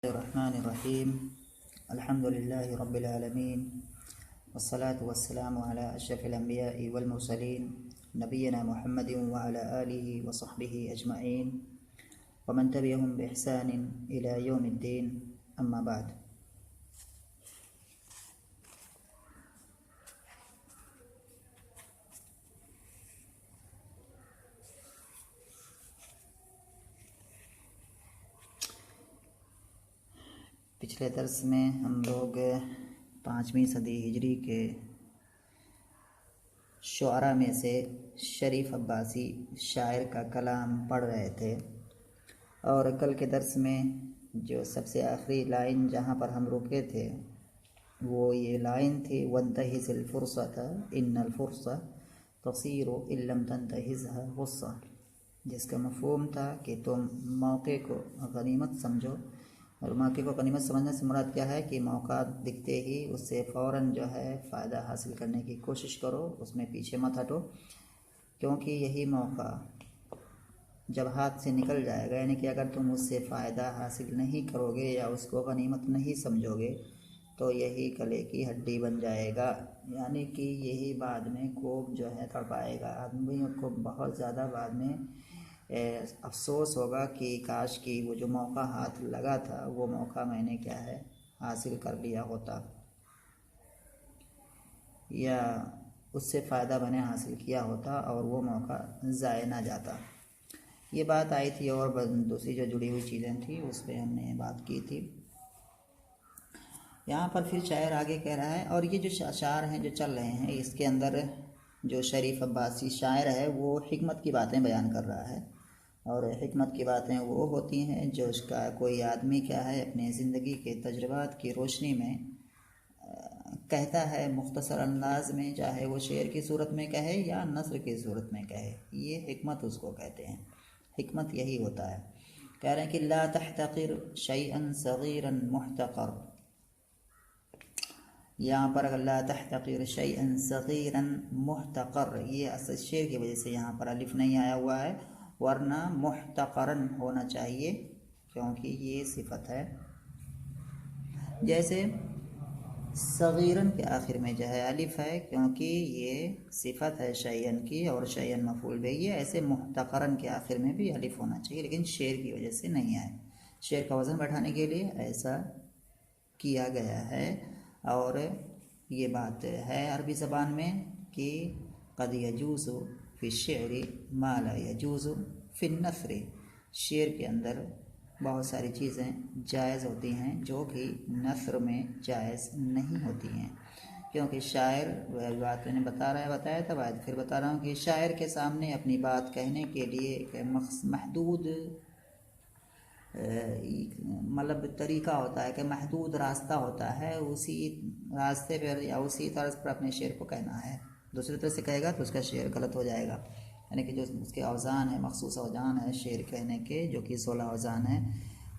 Bismillahirrahmanirrahim. Alhamdulillahi rabbil alamin. Wassalatu wassalamu ala asyrafil anbiya'i wal mursalin nabiyyina Muhammadin wa ala alihi wa sahbihi ajma'in wa man tabi'ahum bi ihsanin ila yaumiddin. Amma ba'd. पिछले दर्स में हम लोग 5वीं सदी हिजरी के शुआरा में से शरीफ अब्बासी शायर का कलाम पढ़ रहे थे और कल के दर्स में जो सबसे आखिरी लाइन जहाँ पर हम रुके थे वो ये लाइन थी, वंतहिज़िल फुर्सता इन्नल फुर्सा तसीरु इल्लम तंतहिज़हा गुस्सा, जिसका मफ़हूम था कि तुम मौके को गनीमत समझो। और मौके को गनीमत समझने से मुराद क्या है कि मौका दिखते ही उससे फ़ौरन जो है फ़ायदा हासिल करने की कोशिश करो, उसमें पीछे मत हटो, क्योंकि यही मौका जब हाथ से निकल जाएगा, यानी कि अगर तुम उससे फ़ायदा हासिल नहीं करोगे या उसको गनीमत नहीं समझोगे तो यही गले की हड्डी बन जाएगा, यानी कि यही बाद में खूब जो है तड़पाएगा आदमियों को। बहुत ज़्यादा बाद में अफसोस होगा कि काश कि वो जो मौका हाथ लगा था वो मौका मैंने क्या है हासिल कर लिया होता या उससे फ़ायदा मैंने हासिल किया होता और वो मौका ज़ाया ना जाता। ये बात आई थी और दूसरी जो जुड़ी हुई चीज़ें थी उस पर हमने बात की थी। यहाँ पर फिर शायर आगे कह रहा है, और ये जो अशार हैं जो चल रहे हैं इसके अंदर जो शरीफ अब्बासी शायर है वो हिकमत की बातें बयान कर रहा है, और हिकमत की बातें वो होती हैं जो उसका कोई आदमी क्या है अपने ज़िंदगी के तजुर्बात की रोशनी में कहता है मुख्तसर अंदाज में, चाहे वो शेर की सूरत में कहे या नस्र की सूरत में कहे, ये हिकमत उसको कहते हैं। हिकमत यही होता है। कह रहे हैं कि ला तहतक़िर शैअन सग़ीरन मुहतक़र, यहाँ पर अगर ला तहतक़िर शैअन सग़ीरन मुहतक़र, ये असल शेर की वजह से यहाँ पर अलिफ नहीं आया हुआ है, वरना मुहतक़रन होना चाहिए क्योंकि ये सिफत है। जैसे सग़ीरन के आखिर में जो है अलिफ है क्योंकि ये सिफत है शैअन की और शैअन मफ़ूल बिही है, ऐसे मुहतक़रन के आखिर में भी अलिफ होना चाहिए, लेकिन शेर की वजह से नहीं आए। शेर का वज़न बैठाने के लिए ऐसा किया गया है। और ये बात है अरबी ज़बान में कि क़द यजूज़ु फ़ी शेरी मा ला यजूज़ु फ़ी नस्री, शेर के अंदर बहुत सारी चीज़ें जायज़ होती हैं जो कि नस्र में जायज़ नहीं होती हैं, क्योंकि शायर वह बात मैंने बताया था बाद फिर बता रहा हूँ कि शायर के सामने अपनी बात कहने के लिए एक महदूद मतलब तरीक़ा होता है कि महदूद रास्ता होता है, उसी रास्ते पर या उसी तर्ज पर अपने शेर को कहना है। दूसरी तरह से कहेगा तो उसका शेर गलत हो जाएगा, यानी कि जो उसके औज़ान है मखसूस औज़ान है शेर कहने के जो कि 16 औज़ान है।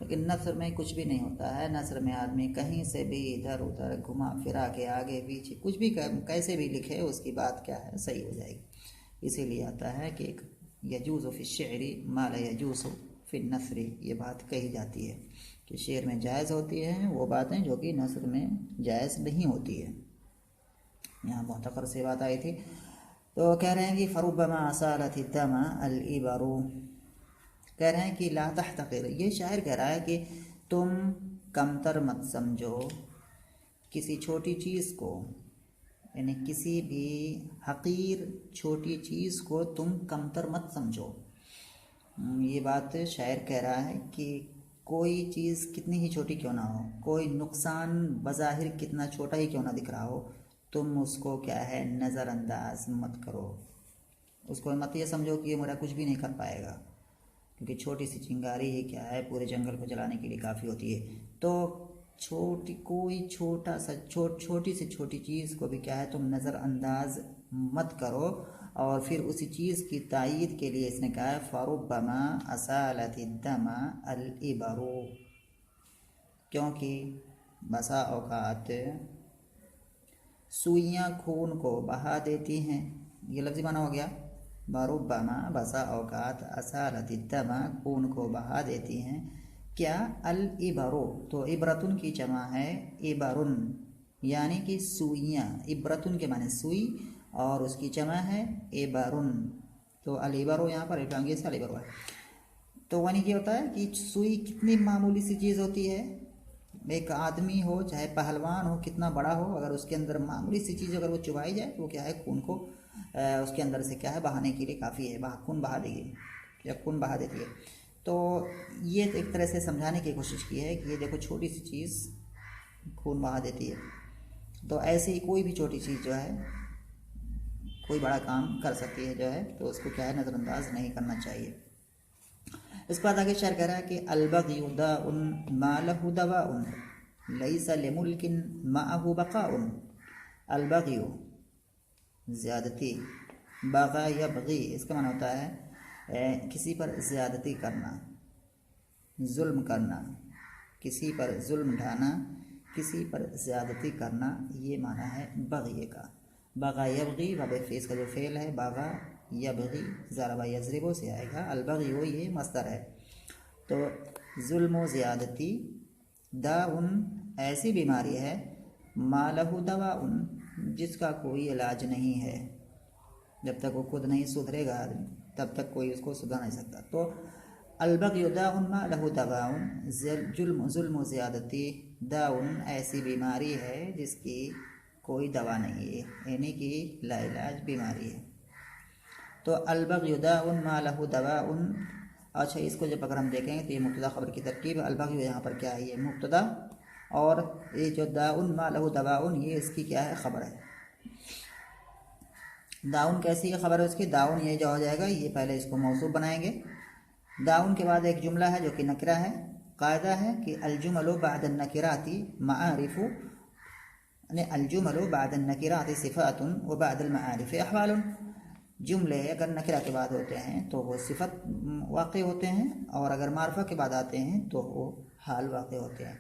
लेकिन नस्र में कुछ भी नहीं होता है। नस्र में आदमी कहीं से भी इधर उधर घुमा फिरा के आगे पीछे कुछ भी कैसे भी लिखे उसकी बात क्या है सही हो जाएगी। इसीलिए आता है कि यजूज़ु फ़ी शेरी मा ला यजूज़ु फ़ी नस्री, ये बात कही जाती है कि शेर में जायज़ होती है वो बातें जो कि नस्र में जायज़ नहीं होती है। यहाँ मुहतक़र से बात आई थी तो कह रहे हैं कि फ़रुब्बमा असालति दमा अल इबरू, कह रहे हैं कि ला तहतक़िर, ये शायर कह रहा है कि तुम कमतर मत समझो किसी छोटी चीज़ को, यानी किसी भी हक़ीर छोटी चीज़ को तुम कमतर मत समझो। ये बात शायर कह रहा है कि कोई चीज़ कितनी ही छोटी क्यों ना हो, कोई नुकसान बज़ाहिर कितना छोटा ही क्यों ना दिख रहा हो, तुम उसको क्या है नज़रअंदाज मत करो। उसको मत ये समझो कि ये मेरा कुछ भी नहीं कर पाएगा, क्योंकि छोटी सी चिंगारी ही क्या है पूरे जंगल को जलाने के लिए काफ़ी होती है। तो कोई छोटा सा छोटी से छोटी चीज़ को भी क्या है तुम नज़रअंदाज मत करो। और फिर उसी चीज़ की तायीद के लिए इसने कहा है फ़रुब्बमा असालति दमा अल इबरू, क्योंकि बसा औक़ात सुइयाँ खून को बहा देती हैं। ये लफ्ज़ी माना हो गया फ़रुब्बमा, बसा औक़ात असालति दमा खून को बहा देती हैं क्या अल इबरो, तो इबरतुन की जमा है इबरुन, यानी कि सुइयाँ। इबरतुन के माने सुई और उसकी जमा है इबरुन। तो अल इबरो यहाँ पर इटांगे से अल इबरो है। तो यानी क्या होता है कि सुई कितनी मामूली सी चीज़ होती है। एक आदमी हो चाहे पहलवान हो, कितना बड़ा हो, अगर उसके अंदर मामूली सी चीज़ अगर वो चुभाई जाए तो वो क्या है, खून को उसके अंदर से क्या है बहाने के लिए काफ़ी है, खून बहा देगी या खून बहा देती है। तो ये एक तरह से समझाने की कोशिश की है कि ये देखो छोटी सी चीज़ खून बहा देती है। तो ऐसे ही कोई भी छोटी चीज़ जो है कोई बड़ा काम कर सकती है जो है, तो उसको क्या है नज़रअंदाज नहीं करना चाहिए। इसके बाद आगे शेयर कह रहा है कि अलबग़यु दाउन मा लहु दवाउन लैसा लिमुल्किन माअहु बक़ाउन। अलबग़यु ज़्यादती, बग़ा यबग़ी इसका माना होता है किसी पर ज़्यादती करना, जुल्म करना, किसी पर जुल्म ढाना, किसी पर ज़्यादती करना, ये माना है बग़ी का। बग़ा यबग़ी बाबे फेस का जो फ़ेल है, बग़ा यबग़ी ज़रबा यज़रिबो से आएगा। अलबग़ी वो ये मस्दर है। तो जुल्म ज़्यादती, दाउन ऐसी बीमारी है, मा लहु दवाउन जिसका कोई इलाज नहीं है। जब तक वो खुद नहीं सुधरेगा आदमी तब तक कोई उसको सुधर नहीं सकता। तो अलबग़यु दाउन मा लहु दवाउन, जुल्म ज़्यादती दाउन ऐसी बीमारी है जिसकी कोई दवा नहीं है, यानी कि लाइलाज बीमारी है। तो अलबग़यु दाउन मा लहु दवाउन। अच्छा, इसको जब अगर हम देखेंगे तो ये मुब्तदा खबर की तरकीब। अलबग़यु यहाँ पर क्या है, ये मुब्तदा, और ये जो दाउन मा लहु दवाउन ये इसकी क्या है, खबर है। दाउन कैसी है खबर है उसकी, दाउन ये जो हो जाएगा, ये पहले इसको मौसूफ बनाएंगे। दाउन के बाद एक जुमला है जो कि नकरा है। कायदा है कि अलजुमलु बाद नकिराती मारिफु, अलजुमलु बाद नकिराती सिफ़ातुन व बाद मारिफ अहवालुन। जुमले अगर नकरा के बाद होते हैं तो वो सिफत वाक़े होते हैं, और अगर मारफा के बाद आते हैं तो वो हाल वाक़े होते हैं।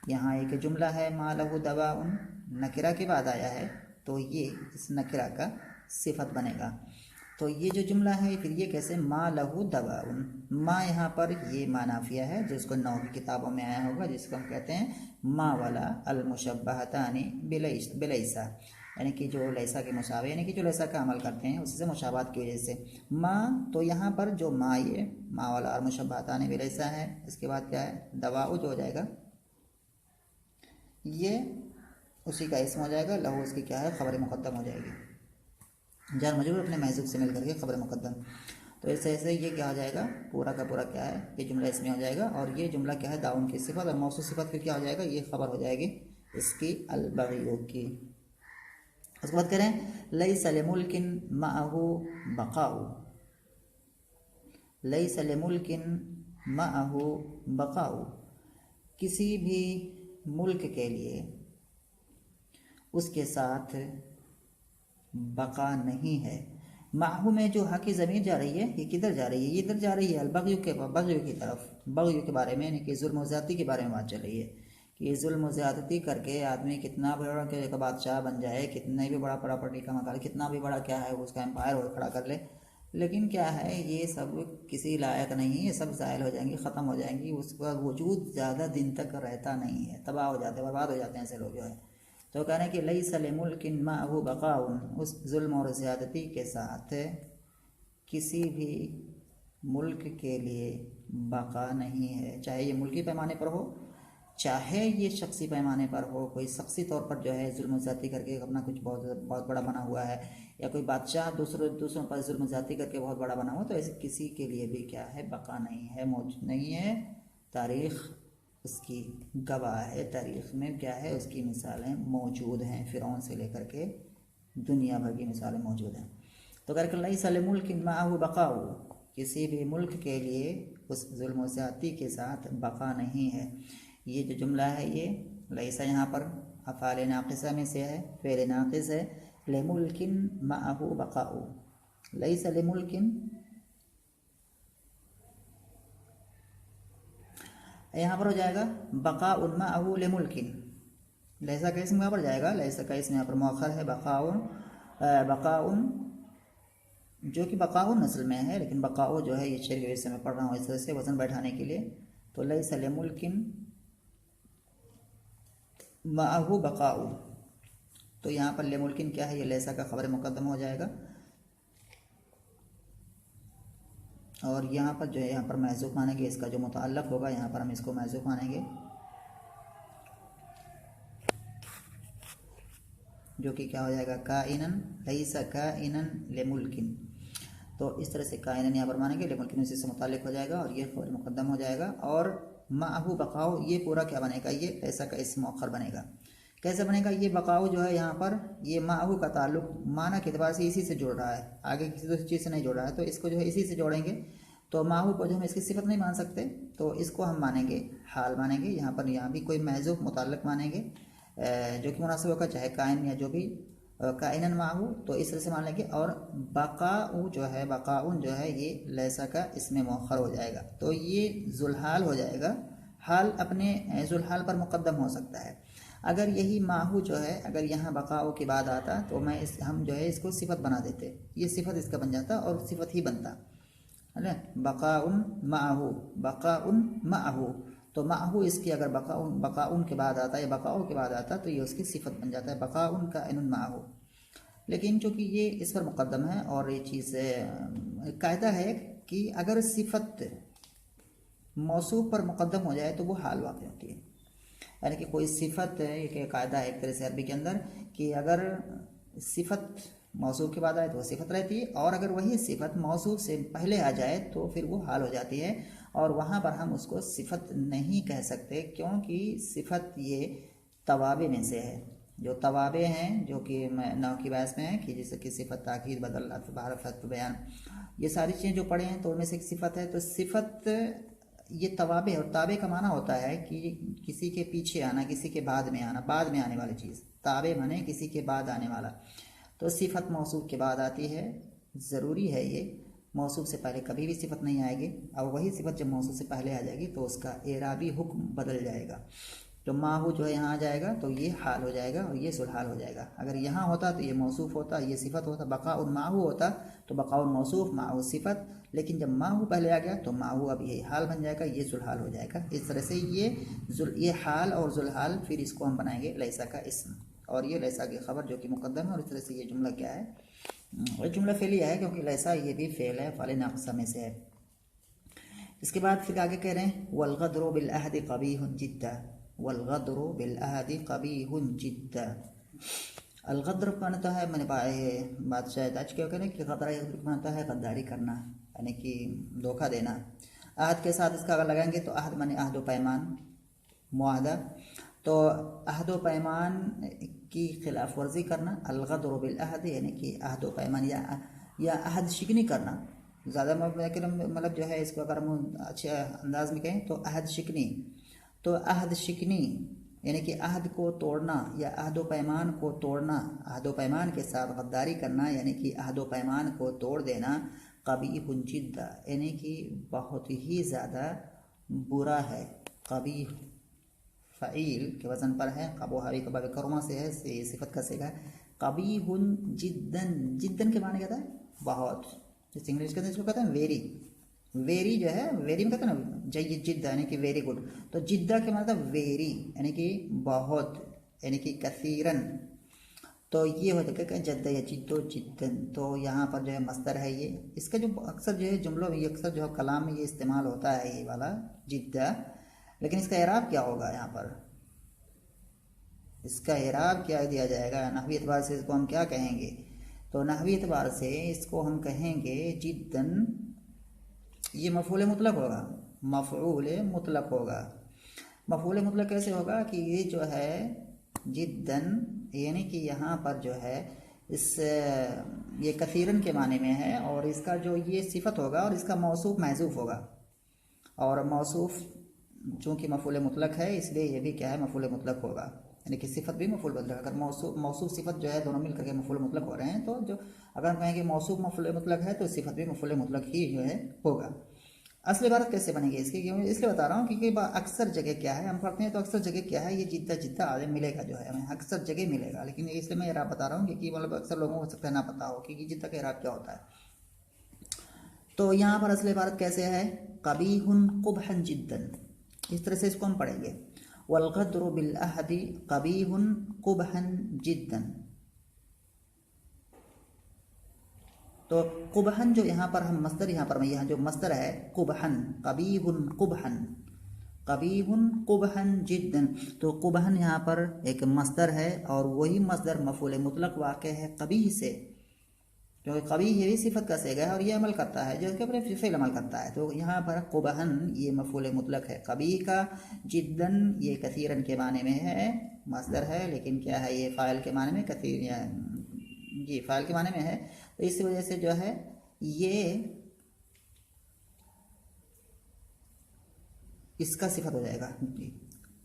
यहाँ एक जुमला है मा लहु दवाउन, नकरा के बाद आया है तो ये इस नकरा का सिफत बनेगा। तो ये जो जुमला है फिर ये कैसे, मा लहु दवाउन। मा यहाँ पर ये मानाफिया है जिसको नौ की किताबों में आया होगा, जिसको हम कहते हैं मा वाला अलमुशब्बहतानी बिलैसा, यानी कि जो लैसा के मुशाबे, यानी कि जो लैसा का अमल करते हैं उसी से मुशाबात की वजह से माँ। तो यहाँ पर जो माँ, ये माँ वाला और मुशब्बहतानी बिलैसा है। इसके बाद क्या है, दवाउ जो हो जाएगा ये उसी का इसम हो जाएगा, लहू उसकी क्या है, खबर मुक़द्दम हो जाएगी। जार मजरूर अपने महज़ूफ़ से मिल करके खबर मुक़द्दम। तो ऐसे ऐसे ये क्या हो जाएगा, पूरा का पूरा क्या है, ये जुमला इसमें हो जाएगा। और ये जुमला क्या है, दाउन की सिफत, और मौसूफ़ सिफत फिर क्या हो जाएगा, ये खबर हो जाएगी इसकी अलबग़यु की। उसके बाद कह रहे हैं लैसा लिमुल्किन माअहु बक़ाउ। लैसा लिमुल्किन माअहु बक़ाउ, किसी भी मुल्क के लिए उसके साथ बका नहीं है। माहू में जो हा की ज़मीर जा रही है, ये किधर जा रही है, ये इधर जा रही है अलबग़यु की तरफ। बग़यु के बारे में, यानी कि जुल्म ज़्यादती के बारे में बात चल रही है कि ये जुल्म ज़्यादती करके आदमी कितना भी बड़ा के बादशाह बन जाए, कितने भी बड़ा प्रॉपर्टी का मकान, कितना भी बड़ा क्या है उसका एम्पायर खड़ा कर ले, लेकिन क्या है ये सब किसी लायक नहीं है, ये सब ज़ायल हो जाएंगी, ख़त्म हो जाएंगी, उसका वजूद ज़्यादा दिन तक रहता नहीं है, तबाह हो जाते हैं, बर्बाद हो जाते हैं ऐसे लोग जो है। तो कह रहे हैं कि लैसा लिमुल्किन माअहु बक़ाउन, उस जुल्म और ज़्यादती के साथ किसी भी मुल्क के लिए बका नहीं है, चाहे ये मुल्की पैमाने पर हो, चाहे ये शख्सी पैमाने पर हो। कोई शख्सी तौर पर जो है जुल्म ज़्यादती करके अपना कुछ बहुत बड़ा बना हुआ है, या कोई बादशाह दूसरों पर जुल्म ज़्यादती करके बहुत बड़ा बना हुआ, तो ऐसे किसी के लिए भी क्या है, बका नहीं है, मौजूद नहीं है। तारीख़ उसकी गवाह है, तारीख़ में क्या है, उसकी मिसालें मौजूद हैं, फ़िरौन से लेकर के दुनिया भर की मिसालें मौजूद हैं। तो करके लैसा लिमुल्किन माअहु बक़ाउ, किसी भी मुल्क के लिए उस जुल्म ज़्यादती के साथ बका नहीं है। ये जो जुमला है ये लैसा यहाँ पर अफ़ाल नाक़िसा में से है, फ़ेल नाक़िस है। लिमुल्किन माअहु बक़ाउ, लैसा लिमुल्किन यहाँ पर हो जाएगा बक़ाउन माअहु लिमुल्किन। लैसा का इसम यहाँ पर जाएगा, लैसा का इसम यहाँ पर मौखर है, बक़ाउन जो कि बक़ाउन नस्ल में है, लेकिन बक़ाउ जो है ये शेर के वजह से मैं पढ़ रहा हूँ इस तरह से वज़न बैठाने के लिए। तो लैसा लिमुल्किन माहू बकाऊ, तो यहाँ पर लिमुल्किन क्या है, ये लैसा का खबर मुकद्दम हो जाएगा। और यहाँ पर जो है, यहाँ पर महज़ूफ़ मानेंगे, इसका जो मुतअल्लिक़ होगा यहाँ पर हम इसको महज़ूफ़ मानेंगे, जो कि क्या हो जाएगा, काइनन लैसा काइनन लिमुल्किन। तो इस तरह से काइनन यहाँ पर मानेंगे, लिमुल्किन उसी से मुताल्लिक़ हो जाएगा और ये खबर मुकद्दम हो जाएगा। और माहू बकाओ, ये पूरा क्या बनेगा, ये ऐसा का इस्म मुअख्खर बनेगा। कैसे बनेगा, ये बकाऊ जो है यहाँ पर, ये माहू का ताल्लुक माना के अतबार से इसी से जुड़ रहा है, आगे किसी दूसरी चीज़ से नहीं जुड़ रहा है, तो इसको जो है इसी से जोड़ेंगे। तो माहू को जो हम इसकी सिफत नहीं मान सकते, तो इसको हम मानेंगे हाल मानेंगे। यहाँ पर यहाँ भी कोई महज़ूफ़ मुताल्लिक़ मानेंगे जो कि मुनासिब होगा, चाहे काइन या जो भी काइनन माहू, तो इस तरह से मान लेंगे। और बकाऊ जो है, बकाउन जो है, ये लैसा का इसमें मुअख्खर हो जाएगा, तो ये जुल्हाल हो जाएगा। हाल अपने जुल्हाल पर मुकद्दम हो सकता है। अगर यही माहू जो है, अगर यहाँ बकाऊ के बाद आता तो हम जो है इसको सिफत बना देते, ये सिफत इसका बन जाता और सिफत ही बनता है ना। बकाउन माहू, बकाउन माहू, तो माहू इसकी अगर बकाउन के बाद आता है, बकाऊ के बाद आता, तो ये उसकी सिफत बन जाता है, बकाउन का इनुन माहू। लेकिन चूँकि ये इस पर मुकद्दम है, और ये चीज़ कायदा है कि अगर सिफत मौसूफ पर मुकद्दम हो जाए तो वो हाल वाक़ होती है। यानी कि कोई सिफत है, एक कायदा है एक तरह से अरबी के अंदर, कि अगर सिफत मौसूफ के बाद आए तो वो सिफत रहती है, और अगर वही सिफत मौसूफ से पहले आ जाए तो फिर वो हाल हो जाती है। और वहाँ पर हम उसको सिफत नहीं कह सकते, क्योंकि सिफत ये तवाबे में से है। जो तवाबे हैं, जो कि नौ की बहस में है, कि जैसे कि सिफत, ताकीद, बदल, अत्फ़, बहर, फत्व, बयान, ये सारी चीज़ें जो पढ़े हैं तो उनमें से एक सिफत है। तो सिफत ये तवाबे, और ताबे का माना होता है कि किसी के पीछे आना, किसी के बाद में आना, बाद में आने वाली चीज़। ताबे माने किसी के बाद आने वाला। तो सिफत मौसूफ के बाद आती है, ज़रूरी है ये, मौसूफ से पहले कभी भी सिफत नहीं आएगी। और वही सिफत जब मौसूफ से पहले आ जाएगी तो उसका एराबी हुक्म बदल जाएगा। तो माहू जो है यहाँ आ जाएगा तो ये हाल हो जाएगा और ये सुलहाल हो जाएगा। अगर यहाँ होता तो ये मौसूफ होता, ये सिफत होता, बकाउन माहू होता तो बकाउन मौसूफ, माहू सिफत। लेकिन जब माहू पहले आ गया तो माहू अब ये हाल बन जाएगा, ये जुल्हाल हो जाएगा। इस तरह से ये हाल और जुल्हाल, फिर इसको हम बनाएंगे लैसा का इस्म, और ये लैसा की खबर जो कि मुकद्दम है। और इस तरह से ये जुमला क्या है, ये जुमला फेलिया है, क्योंकि लैसा ये भी फेल है, फ़ाइल नाक़िसा में से है। इसके बाद फिर आगे कह रहे हैं, वल्गद्रु बिल अहद क़बीहुन जिद्दा, वल्गद्रु बिल अहद क़बीहुन जिद्दा। अलगद्र मानता है, मैंने बात शायद आज क्या करें कि गदरा मानता है गद्दारी करना, यानी कि धोखा देना। आहद के साथ इसका अगर लगाएंगे तो आहद माने आहद व पैमान, मुआहदा, तो आहद व पैमान की खिलाफ वर्जी करना। अलगद्र बिल अहद यानी कि आहद व पैमान या अहद शिकनी करना। ज़्यादा मतलब जो है, इसको अगर हम अच्छे अंदाज में कहें तो अहद शिकनी, तो अहद शिकनी यानी कि अहद को तोड़ना या अहद व पैमान को तोड़ना, अहद व पैमान के साथ गद्दारी करना, यानी कि अहद व पैमान को तोड़ देना। क़बीहुन जिद्दा यानी कि बहुत ही ज़्यादा बुरा है। क़बीह फ़ईल के वज़न पर है, कबोहावी कबाब करमा से है, सिफत का सेगा। क़बीहुन जिद्दन, जिद्दन के माने क्या था, बहुत। जैसे इंग्लिश के अंदर इसको कहते हैं वेरी, वेरी जो है, वेरी में कहते हैं ना जय्यद, जिद्दा यानी कि वेरी गुड। तो जिद्दा के मतलब वेरी यानी कि बहुत, यानी कि कसीरन। तो ये हो जाएगा जद्दा या जिद्दो जिद्दन। तो यहाँ पर जो है मस्दर है ये, इसका जो अक्सर जो है जुमलों में, अक्सर जो है कलाम में ये इस्तेमाल होता है, ये वाला जिद्दा। लेकिन इसका एराब क्या होगा, यहाँ पर इसका एराब क्या दिया जाएगा, नहवी एतबार से इसको हम क्या कहेंगे, तो नहवी एतबार से इसको हम कहेंगे जिद्दन। ये मफ़ऊल मुतलक होगा, मफ़ऊल मुतलक होगा। मफ़ऊल मुतलक कैसे होगा कि ये जो है जिद्दन यानी कि यहाँ पर जो है ये कसीरन के माने में है, और इसका जो ये सिफत होगा और इसका मौसूफ महजूफ होगा। और मौसूफ चूँकि मफ़ऊल मुतलक है इसलिए ये भी क्या है, मफ़ऊल मुतलक होगा, यानी कि सिफत भी मफ़ऊल मुतलक। अगर मौसूफ सिफत जो है दोनों मिल करके मफ़ऊल मुतलक हो रहे हैं, तो जो अगर हम कहें कि मौसूफ मफ़ऊल मुतलक है तो सिफत भी मफ़ऊल मुतलक ही जो है होगा। असली इबारत कैसे बनेगी इसकी, क्यों इसलिए बता रहा हूँ क्योंकि अक्सर जगह क्या है, हम पढ़ते हैं तो अक्सर जगह क्या है, ये जिद्दा जिद्दा आदम मिलेगा जो है, हमें अक्सर जगह मिलेगा। लेकिन इसलिए मैं इराब बता रहा हूँ क्योंकि मतलब अक्सर लोगों को हो सकता है ना पता हो कि जिद्दा का इराब क्या होता है। तो यहाँ पर असली इबारत कैसे है, क़बीहुन क़ुबहन जिद्दन, इस तरह से इसको हम पढ़ेंगे। वल्गद्रु बिल अहदी कबीहुन कुबहन जिद्दन। तो कुबहन जो यहाँ पर हम मस्दर, यहाँ जो मस्दर है कुबहन, कबीहुन कुबहन, कबीहुन कुबहन जिद्दन। तो कुबहन यहाँ पर एक मस्दर है और वही मस्दर मफूल मुतलक वाक़े है कबीह से, क्योंकि कबीह ये भी सिफत का सेगा है और ये अमल करता है जो इसके ऊपर फ़िल अमल करता है। तो यहाँ पर कुबहन ये मफूल मुतलक है कबीह का, जिद्दन ये कसीरन के माने में है, मस्दर है लेकिन क्या है ये फ़ाइल के माने में, कसीर जी फ़ाइल के माने में है। तो इस वजह से जो है ये इसका सिफत हो जाएगा,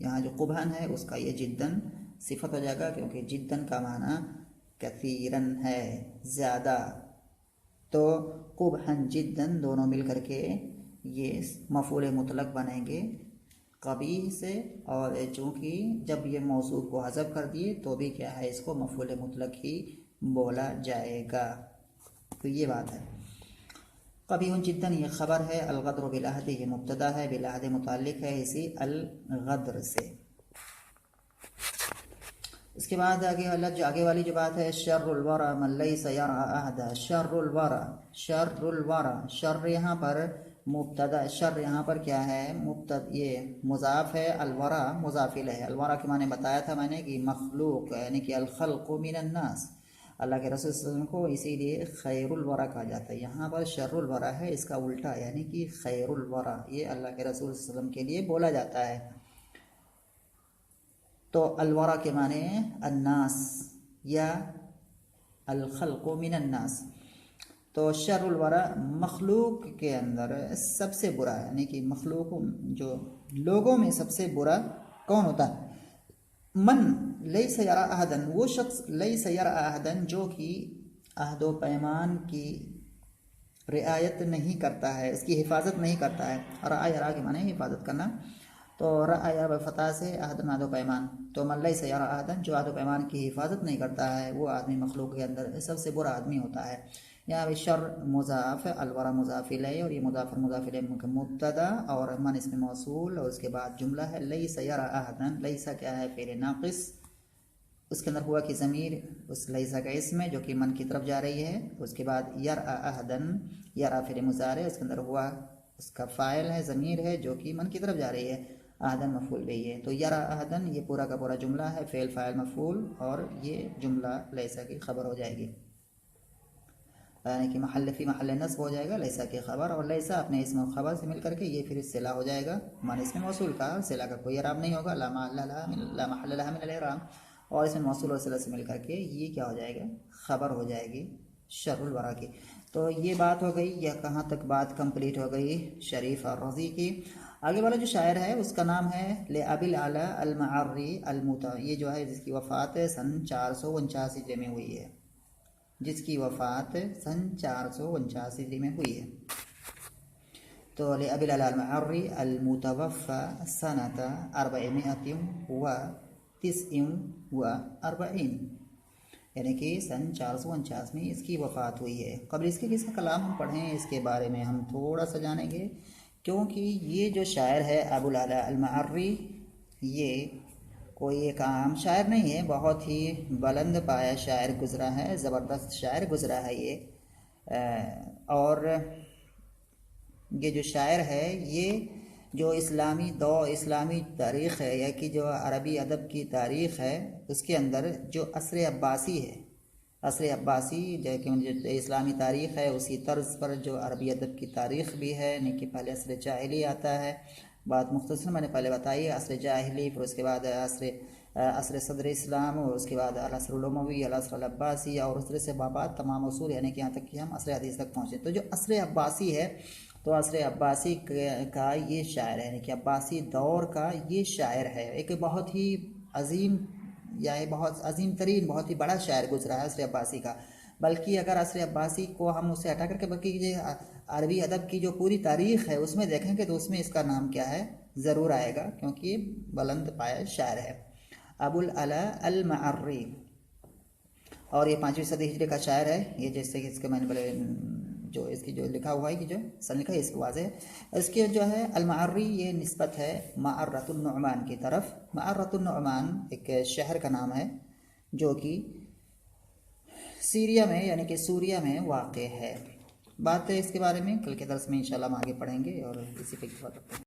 यहाँ जो कुबहन है उसका ये जिद्दन सिफत हो जाएगा, क्योंकि जिद्दन का माना कसीरन है ज़्यादा। तो कुबहन जिद्दन दोनों मिल करके ये मफूल मुतलक बनेंगे कबीह से, और चूँकि जब ये मौसूफ को हज़फ कर दिए तो भी क्या है इसको मफूल मुतलक ही बोला जाएगा। तो ये बात है। कबीहुन जिद्दन ये ख़बर है, अलगद्र बिलअहद ये मुब्तदा है, बिलअहद मुताल्लिक़ है इसी अलगद्र से। इसके बाद आगे वाली जो बात है शर्रुल वरा मन लैसा यरा अहदा। शर्रुल वरा, शर्रुल वरा, शर्र यहाँ पर मुब्तदा, शर्र यहाँ पर क्या है ये मुज़ाफ़ है, अलवरा मुज़ाफ़िल है। अलवरा के माने बताया था मैंने कि मखलूक यानी कि अलखल्क़ु मिनन नास, अल्लाह के रसूल सल्लल्लाहु अलैहि वसल्लम को इसीलिए खैरुल वरा कहा जाता है। यहाँ पर शर्रुल वरा है, इसका उल्टा यानी कि खैरुल वरा, ये अल्लाह के रसूल सल्लल्लाहु अलैहि वसल्लम के लिए बोला जाता है। तो अलवरा के माने अन्नास या अलखल्क़ु मिनन नास। तो शर्रुल वरा मखलूक के अंदर सबसे बुरा यानी कि मखलूक जो लोगों में सबसे बुरा कौन होता है? मन लैसा यरा अहदन, वो शख्स लैसा यरा अहदन जो कि अहदो पैमान की रिआयत नहीं करता है, इसकी हिफाजत नहीं करता है। रा यरा के माने हिफाजत करना, तो रा फ़तह से अहदन अहदो पैमान, तो मन लैसा यरा अहदन जो अहदो पैमान की हिफाजत नहीं करता है वो आदमी मखलूक के अंदर सबसे बुरा आदमी होता है। यहाँ भी शर मुज़ाफ़, अलवरा मुज़ाफ़िल है और ये मुज़ाफ़र मुज़ाफ़िल मुब्तदा और मन इसमें मौसूल, और उसके बाद जुमला है लैसा यरा अहदन। लैसा क्या है फ़ेल नाक़िस, उसके अंदर हुआ कि ज़मीर उस लैसा का इसम है जो कि मन की तरफ जा रही है। उसके बाद यरा अहदन, यरा फ़ेल मुज़ारे, उसके अंदर हुआ उसका फ़ाइल है ज़मीर है जो कि मन की तरफ जा रही है, अहदन मफूल भी है। तो यरा अहदन ये पूरा का पूरा जुमला है, फ़ेल फ़ाइल मफूल, और ये जुमला लैसा की ख़बर हो जाएगी, यानी कि महल फ़ी महल नस्ब हो जाएगा लैसा की ख़बर, और लैसा अपने इसम ख़बर से मिल करके ये फिर सिला हो जाएगा। मान इसमें मौसूल का, सिला का कोई इराब नहीं होगा, ला महल लहा मिनल इराब, और इसमें मौसूल और सिला से मिल करके ये क्या हो जाएगा ख़बर हो जाएगी शर्रुल वरा की। तो ये बात हो गई, यह कहाँ तक बात कंप्लीट हो गई शरीफ और रज़ी की। आगे वाला जो शायर है उसका नाम है ले अबिल आला अल मअर्री अल मुता, ये जो है जिसकी वफ़ात सन 449 हिजरी में हुई है, जिसकी वफ़ात सन 449 हिजरी में हुई है। तो ले अबिल आला अल मअर्री अल मुतवफ़ा सनता 449 यानी कि सन 449 में इसकी वफ़ात हुई है। कबल इसके किसका कलाम हम पढ़ें इसके बारे में हम थोड़ा सा जानेंगे, क्योंकि ये जो शायर है अबुल आला अल मअर्री ये कोई एक आम शायर नहीं है, बहुत ही बुलंद पाया शायर गुज़रा है, ज़बरदस्त शायर गुज़रा है ये। और ये जो शायर है ये जो इस्लामी तारीख़ है या कि जो अरबी अदब की तारीख़ है उसके अंदर जो असर अब्बासी है, असर अब्बासी जो कि इस्लामी तारीख़ है उसी तर्ज़ पर जो अरबी अदब की तारीख़ भी है, यानी कि पहले असर जाहिली आता है, बात मुख्तसर मैंने पहले बताई है, असर जाहिली, फिर उसके बाद असर सदर इस्लाम, और उसके बाद अल-असरुल उमवी, अल-असरुल अब्बासी, और उस तरह से बाबात तमाम उसूल, यानी कि यहाँ तक कि हम असर हदीस तक पहुँचे। तो जो असर अब्बासी है तो असर अब्बासी का ये शायर है, यानी कि अब्बासी दौर का ये शायर है, एक बहुत ही अजीम या बहुत अजीम तरीन बहुत ही बड़ा शायर गुजरा है असर अब्बासी का। बल्कि अगर असर अब्बासी को हम उससे हटा करके बल्कि ये अरबी अदब की जो पूरी तारीख़ है उसमें देखेंगे तो उसमें इसका नाम क्या है ज़रूर आएगा, क्योंकि बुलंद पाया शायर है अबुल अला अल मअर्री, और ये 5वीं सदी हिजरी का शायर है। ये जैसे कि इसके मैंने पहले जो इसकी जो लिखा हुआ है कि जो सन लिखा है इसको वाज़े है। इसके जो है अल-मअर्री ये निस्बत है मअर्रतुन नुअमान की तरफ। मअर्रतुन नुअमान एक शहर का नाम है जो कि सीरिया में यानी कि सूरिया में वाक़ है। बात है इसके बारे में कल के दर्स में इंशाल्लाह हम आगे पढ़ेंगे और इसी पे